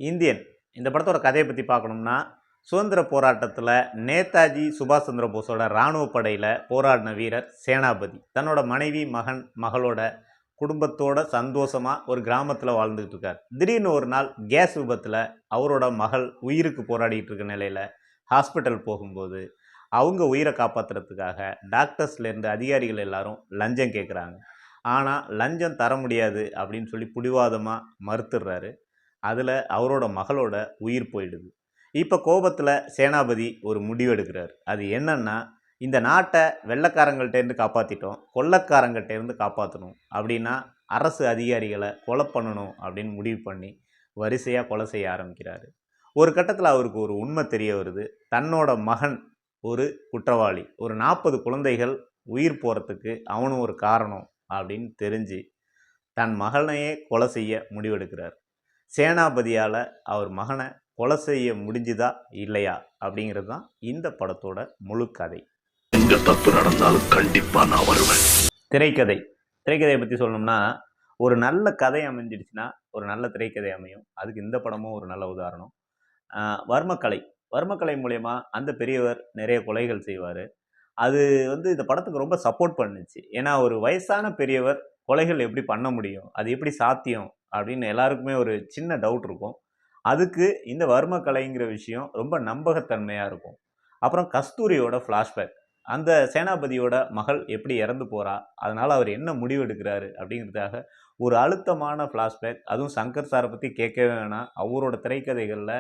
Indian இந்த படத்தோட கதையை பற்றி பார்க்கணும்னா, சுதந்திர போராட்டத்தில் நேதாஜி சுபாஷ் சந்திர போஸோட இராணுவ படையில் போராடின வீரர் சேனாபதி தன்னோட மனைவி மகளோட குடும்பத்தோட சந்தோஷமாக ஒரு கிராமத்தில் வாழ்ந்துக்கிட்டு இருக்கார். திடீர்னு ஒரு நாள் கேஸ் விபத்தில் அவரோட மகள் உயிருக்கு போராடிட்டு இருக்க நிலையில் ஹாஸ்பிட்டல் போகும்போது அவங்க உயிரை காப்பாற்றுறதுக்காக டாக்டர்ஸ்லேருந்து அதிகாரிகள் எல்லாரும் லஞ்சம் கேட்குறாங்க. ஆனால் லஞ்சம் தர முடியாது அப்படின்னு சொல்லி பிடிவாதமாக மறுத்துடுறாரு. அதில் அவரோட மகளோட உயிர் போயிடுது. இப்போ கோபத்தில் சேனாபதி ஒரு முடிவு எடுக்கிறார். அது என்னன்னா, இந்த நாட்டை வெள்ளைக்காரங்கள்டேருந்து காப்பாற்றிட்டோம், கொள்ளைக்காரங்கிட்டேருந்து காப்பாற்றணும் அப்படின்னா அரசு அதிகாரிகளை கொலை பண்ணணும் அப்படின்னு முடிவு பண்ணி வரிசையாக கொலை செய்ய ஆரம்பிக்கிறாரு. ஒரு கட்டத்தில் அவருக்கு ஒரு உண்மை தெரிய வருது. தன்னோட மகன் ஒரு குற்றவாளி, ஒரு 40 குழந்தைகள் உயிர் போகிறதுக்கு அவனும் ஒரு காரணம் அப்படின்னு தெரிஞ்சு தன் மகனையே கொலை செய்ய முடிவெடுக்கிறார். சேனாபதியால் அவர் மகனை கொலை செய்ய முடிஞ்சுதா இல்லையா அப்படிங்கிறது தான் இந்த படத்தோட முழு கதை. எங்க தப்பு நடந்தாலும் கண்டிப்பா நான் வருவேன். திரைக்கதையை பற்றி சொல்லணும்னா, ஒரு நல்ல கதை அமைஞ்சிடுச்சுன்னா ஒரு நல்ல திரைக்கதை அமையும். அதுக்கு இந்த படமும் ஒரு நல்ல உதாரணம். வர்மக்கலை மூலயமா அந்த பெரியவர் நிறைய கொலைகள் செய்வார். அது இந்த படத்துக்கு ரொம்ப சப்போர்ட் பண்ணுச்சு. ஏன்னா ஒரு வயசான பெரியவர் கொலைகள் எப்படி பண்ண முடியும், அது எப்படி சாத்தியம் அப்படின்னு எல்லாருக்குமே ஒரு சின்ன டவுட் இருக்கும். அதுக்கு இந்த வர்மக்கலைங்கிற விஷயம் ரொம்ப நம்பகத்தன்மையாக இருக்கும். அப்புறம் கஸ்தூரியோட ஃப்ளாஷ்பேக், அந்த சேனாபதியோட மகள் எப்படி இறந்து போகிறா, அதனால் அவர் என்ன முடிவு எடுக்கிறாரு அப்படிங்கிறதுக்காக ஒரு அழுத்தமான ஃப்ளாஷ்பேக். அதுவும் சங்கர் சாரை பற்றி கேட்கவே வேணாம். அவரோட திரைக்கதைகளில்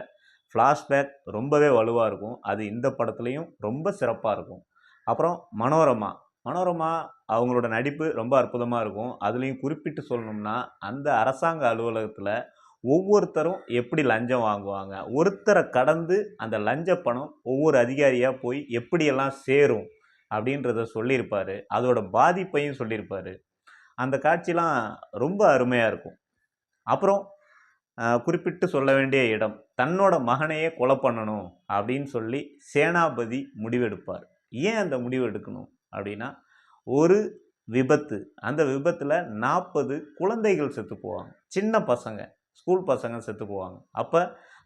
ஃப்ளாஷ்பேக் ரொம்பவே வலுவாக இருக்கும். அது இந்த படத்துலையும் ரொம்ப சிறப்பாக இருக்கும். அப்புறம் மனோரமா அவங்களோட நடிப்பு ரொம்ப அற்புதமாக இருக்கும். அதுலேயும் குறிப்பிட்டு சொல்லணும்னா, அந்த அரசாங்க அலுவலகத்தில் ஒவ்வொருத்தரும் எப்படி லஞ்சம் வாங்குவாங்க, ஒருத்தரை கடந்து அந்த லஞ்ச பணம் ஒவ்வொரு அதிகாரியாக போய் எப்படியெல்லாம் சேரும் அப்படின்றத சொல்லியிருப்பார். அதோட பாதிப்பையும் சொல்லியிருப்பார். அந்த காட்சிலாம் ரொம்ப அருமையாக இருக்கும். அப்புறம் குறிப்பிட்டு சொல்ல வேண்டிய இடம், தன்னோட மகனையே கொலை பண்ணணும் அப்படின்னு சொல்லி சேனாபதி முடிவெடுப்பார். ஏன் அந்த முடிவு எடுக்கணும் அப்படின்னா, ஒரு விபத்து, அந்த விபத்தில் 40 குழந்தைகள் செத்து போவாங்க. சின்ன பசங்க, ஸ்கூல் பசங்க செத்து போவாங்க. அப்போ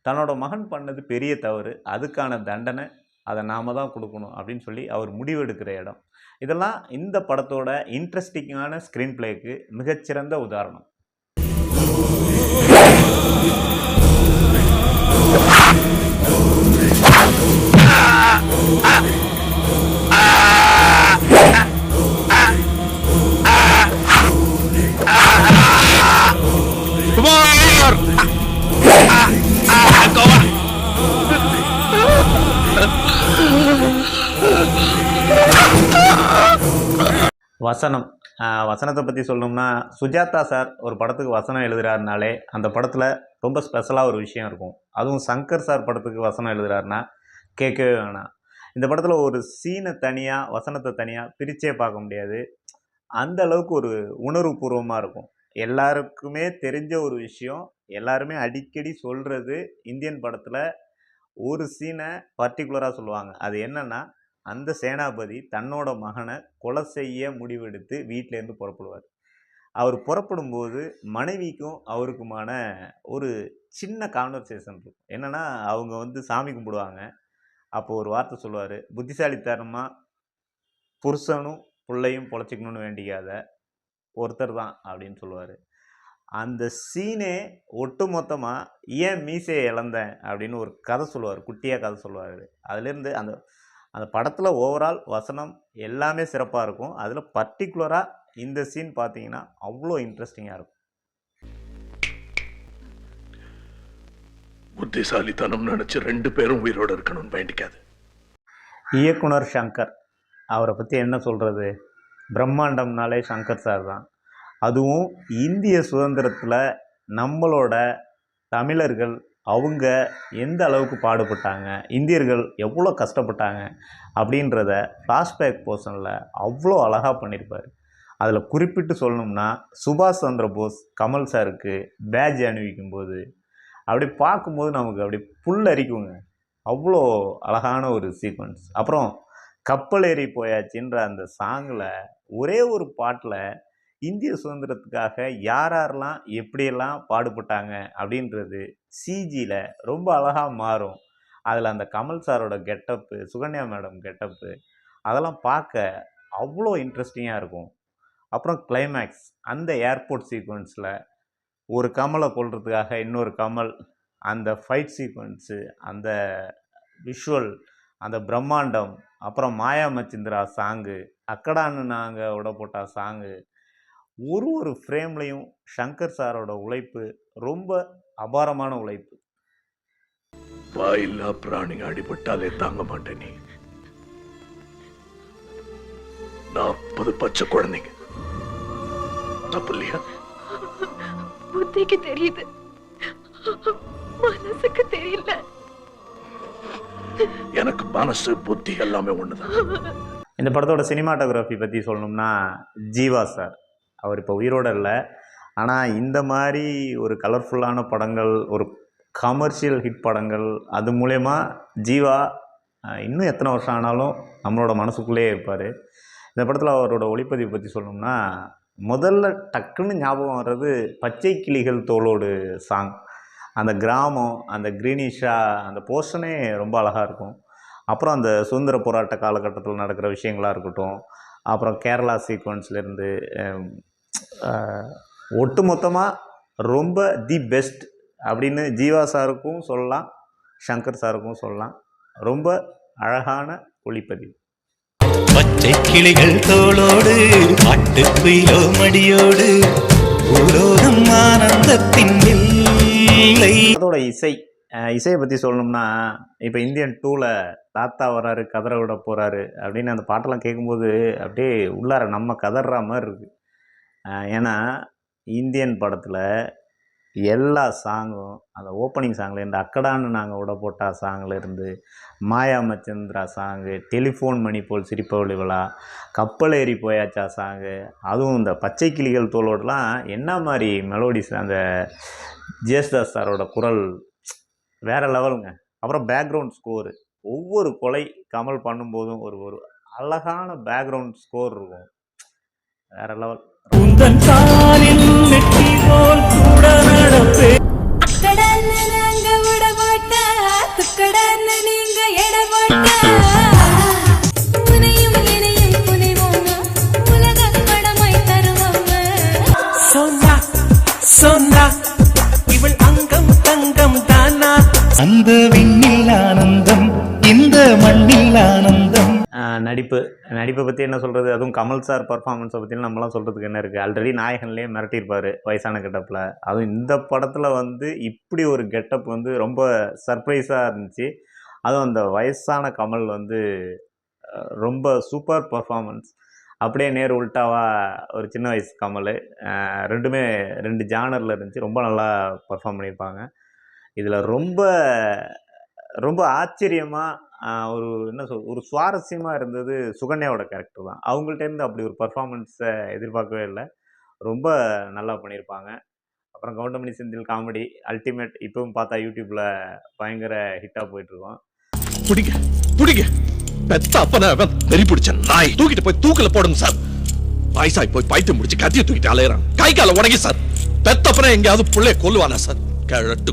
தன்னோட மகன் பண்ணது பெரிய தவறு, அதுக்கான தண்டனை அதை நாம தான் கொடுக்கணும் அப்படின்னு சொல்லி அவர் முடிவெடுக்கிற இடம். இதெல்லாம் இந்த படத்தோட இன்ட்ரெஸ்டிங்கான ஸ்க்ரீன் பிளேக்கு மிகச்சிறந்த உதாரணம். வசனத்தை பற்றி சொல்லணும்னா, சுஜாதா சார் ஒரு படத்துக்கு வசனம் எழுதுகிறாருனாலே அந்த படத்தில் ரொம்ப ஸ்பெஷலாக ஒரு விஷயம் இருக்கும். அதுவும் சங்கர் சார் படத்துக்கு வசனம் எழுதுகிறாருன்னா கேட்கவே வேணாம். இந்த படத்தில் ஒரு சீனை தனியாக, வசனத்தை தனியாக பிரித்தே பார்க்க முடியாது. அந்த அளவுக்கு ஒரு உணர்வுபூர்வமாக இருக்கும். எல்லாருக்குமே தெரிஞ்ச ஒரு விஷயம், எல்லாருமே அடிக்கடி சொல்கிறது, இந்தியன் படத்தில் ஒரு சீனை பர்டிகுலராக சொல்லுவாங்க. அது என்னென்னா, அந்த சேனாபதி தன்னோட மகனை கொலை செய்ய முடிவெடுத்து வீட்டிலேருந்து புறப்படுவார். அவர் புறப்படும்போது மனைவிக்கும் அவருக்குமான ஒரு சின்ன கான்வர்சேஷன் இருக்கும். என்னென்னா, அவங்க சாமி கும்பிடுவாங்க. அப்போது ஒரு வார்த்தை சொல்லுவார், புத்திசாலித்தனமாக புருஷனும் பிள்ளையும் பொழைச்சிக்கணும்னு வேண்டிக்காத, ஒருத்தர் தான் அப்படின்னு சொல்லுவார். அந்த சீனே ஒட்டு மொத்தமாக ஏன் மீசையை இழந்தேன் அப்படின்னு ஒரு கதை சொல்லுவார், குட்டியாக கதை சொல்லுவார். அதுலேருந்து அந்த அந்த படத்தில் ஓவரால் வசனம் எல்லாமே சிறப்பாக இருக்கும். அதில் பர்டிகுலராக இந்த சீன் பார்த்தீங்கன்னா அவ்வளோ இன்ட்ரெஸ்டிங்காக இருக்கும். புத்திசாலித்தனம் நினச்சி 2 பேரும் உயிரோடு இருக்கணும்னு வேண்டிக்காது. இயக்குனர் சங்கர், அவரை பற்றி என்ன சொல்கிறது, பிரம்மாண்டம்னாலே சங்கர் சார் தான். அதுவும் இந்திய சுதந்திரத்தில் நம்மளோட தமிழர்கள் அவங்க எந்த அளவுக்கு பாடுபட்டாங்க, இந்தியர்கள் எவ்வளோ கஷ்டப்பட்டாங்க அப்படின்றத ஃப்ளாஷ்பேக் போர்ஷனில் அவ்வளோ அழகாக பண்ணியிருப்பார். அதில் குறிப்பிட்டு சொல்லணும்னா, சுபாஷ் சந்திர போஸ் கமல் சாருக்கு பேட்ஜ் அணிவிக்கும்போது அப்படி பார்க்கும்போது நமக்கு அப்படி புல்லரிக்குங்க. அவ்வளோ அழகான ஒரு சீக்வன்ஸ். அப்புறம் கப்பல் ஏறி போயாச்சுன்ற அந்த சாங்கில் ஒரே ஒரு பாட்டில் இந்திய சுதந்திரத்துக்காக யார் யாரெல்லாம் எப்படியெல்லாம் பாடுபட்டாங்க அப்படின்றது சிஜியில் ரொம்ப அழகாக மாறும். அதில் அந்த கமல் சாரோட கெட்டப்பு, சுகன்யா மேடம் கெட்டப்பு, அதெல்லாம் பார்க்க அவ்வளோ இன்ட்ரெஸ்டிங்காக இருக்கும். அப்புறம் கிளைமேக்ஸ் அந்த ஏர்போர்ட் சீக்வன்ஸில் ஒரு கமலை கொல்றதுக்காக இன்னொரு கமல், அந்த ஃபைட் சீக்வன்ஸு, அந்த விஷுவல், அந்த பிரம்மாண்டம், அப்புறம் மாயா மச்சிந்திரா சாங்கு, அக்கடான்னு நாங்கள் விட போட்டா சாங்கு, ஒரு ஃப்ரேம்லையும் சங்கர் சாரோட உழைப்பு ரொம்ப அபாரமான உழைப்பு. வாயில்லா பிராணிங்க அடிபட்டாலே தாங்க மாட்டேன் நீ. 40 பச்சை குழந்தைங்க தப்பு இல்லையா? புத்திக்கு தெரியுது, மனசுக்கு தெரியல. எனக்கு மனசு புத்தி எல்லாமே ஒண்ணுதான். இந்த படத்தோட சினிமாட்டோகிராஃபி பற்றி சொல்லணும்னா ஜீவா சார், அவர் இப்போ உயிரோடு இல்லை. ஆனால் இந்த மாதிரி ஒரு கலர்ஃபுல்லான படங்கள், ஒரு கமர்ஷியல் ஹிட் படங்கள், அது மூலயமா ஜீவா இன்னும் எத்தனை வருஷம் ஆனாலும் நம்மளோட மனசுக்குள்ளேயே இருப்பார். இந்த படத்தில் அவரோட ஒளிப்பதிவு பற்றி சொல்லணும்னா முதல்ல டக்குன்னு ஞாபகம் வர்றது பச்சை கிளிகள் தோளோடு சாங். அந்த கிராமம், அந்த க்ரீனிஷாக அந்த போர்ஷனே ரொம்ப அழகாக இருக்கும். அப்புறம் அந்த சுதந்திர போராட்ட காலகட்டத்தில் நடக்கிற விஷயங்களாக இருக்கட்டும், அப்புறம் கேரளா சீக்வன்ஸ்லேருந்து ஒட்டு மொத்தமாக ரொம்ப தி பெஸ்ட் அப்படின்னு ஜீவா சாருக்கும் சொல்லலாம், சங்கர் சாருக்கும் சொல்லலாம். ரொம்ப அழகான ஒளிப்பதிவு. பச்சை கிளிகள் தோளோடு பாட்டுக்குயிலோ மடியோடு ஊரோடும் ஆனந்தத்தின் எல்லை. அதோட இசையை பற்றி சொல்லணும்னா இப்போ இந்தியன் 2ல் தாத்தா வராரு கதற விட போகிறாரு அப்படின்னு அந்த பாட்டெல்லாம் கேட்கும்போது அப்படியே உள்ளார நம்ம கதற மாதிரி இருக்குது. ஏன்னா இந்தியன் படத்தில் எல்லா சாங்கும், அந்த ஓப்பனிங் சாங்லேருந்து அக்கடான்னு நாங்கள் விட போட்டா சாங்லேருந்து மாயா மச்சந்திரா சாங்கு, டெலிஃபோன் மணி போல் சிரிப்பவழி விழா, கப்பல் ஏறி போயாச்சா சாங்கு, அதுவும் இந்த பச்சை கிளிகள் தோளோடலாம் என்ன மாதிரி மெலோடிஸ், அந்த ஜேசுதாஸ் சாரோட குரல் வேறு லெவலுங்க. அப்புறம் பேக்ரவுண்ட் ஸ்கோரு, ஒவ்வொரு கொலை கமல் பண்ணும்போதும் ஒரு ஒரு அழகான பேக்ரவுண்ட் ஸ்கோர் இருக்கும், வேறு லெவல். உந்தன் காலில் வெற்றி போல் கூட நடப்பே. அக்கடான்னு நாங்க விட போட்டா, துக்கடான்னு நீங்க எட போட்டா, உனையும் இணையும் புனைவோங்க, உலக படமாய் தருவோங்க. சொன்னா சொன்னா இவள் அங்கம் தங்கம் தானா, அந்த விண்ணில் ஆனந்தம் இந்த மண்ணில் ஆனந்தம். நடிப்பை பற்றி என்ன சொல்கிறது, அதுவும் கமல் சார் பர்ஃபார்மன்ஸை பற்றி நம்மளாம் சொல்கிறதுக்கு என்ன இருக்குது. ஆல்ரெடி நாயகன்லேயே மிரட்டியிருப்பார் வயசான கெட்டப்பில், அதுவும் இந்த படத்தில் வந்து இப்படி ஒரு கெட்டப் வந்து ரொம்ப சர்ப்ரைஸாக இருந்துச்சு. அதுவும் அந்த வயசான கமல் வந்து ரொம்ப சூப்பர் பர்ஃபார்மன்ஸ். அப்படியே நேர் உல்ட்டாவாக ஒரு சின்ன வயசு கமல், ரெண்டுமே 2 ஜானரில் இருந்துச்சு. ரொம்ப நல்லா பர்ஃபார்ம் பண்ணியிருப்பாங்க. இதில் ரொம்ப ரொம்ப ஆச்சரியமாக ஒரு ஒரு சுவாரஸ்யமாக இருந்தது சுகன்யாவோட கேரக்டர் தான். அவங்கள்ட்டேருந்து அப்படி ஒரு பர்ஃபார்மன்ஸை எதிர்பார்க்கவே இல்லை. ரொம்ப நல்லா பண்ணியிருப்பாங்க. அப்புறம் கவுண்டமணி செந்தில் காமெடி அல்டிமேட். இப்பவும் பார்த்தா யூடியூப்பில் பயங்கர ஹிட்டாக போயிட்டுருக்கோம். புடிங்க புடிங்க, பெத்த அப்பன வெறி பிடிச்ச நாய் தூக்கிட்டு போய் தூக்கல போடுங்க சார். வயசாய் போய் பைத்தியம் முடிச்சு கத்தியை தூக்கிட்டு அலையறான். கை கால உடங்கி சார். பெத்தப்பன எங்கேயாவது புள்ளைய கொல்லுவானா சார்? கிழட்டு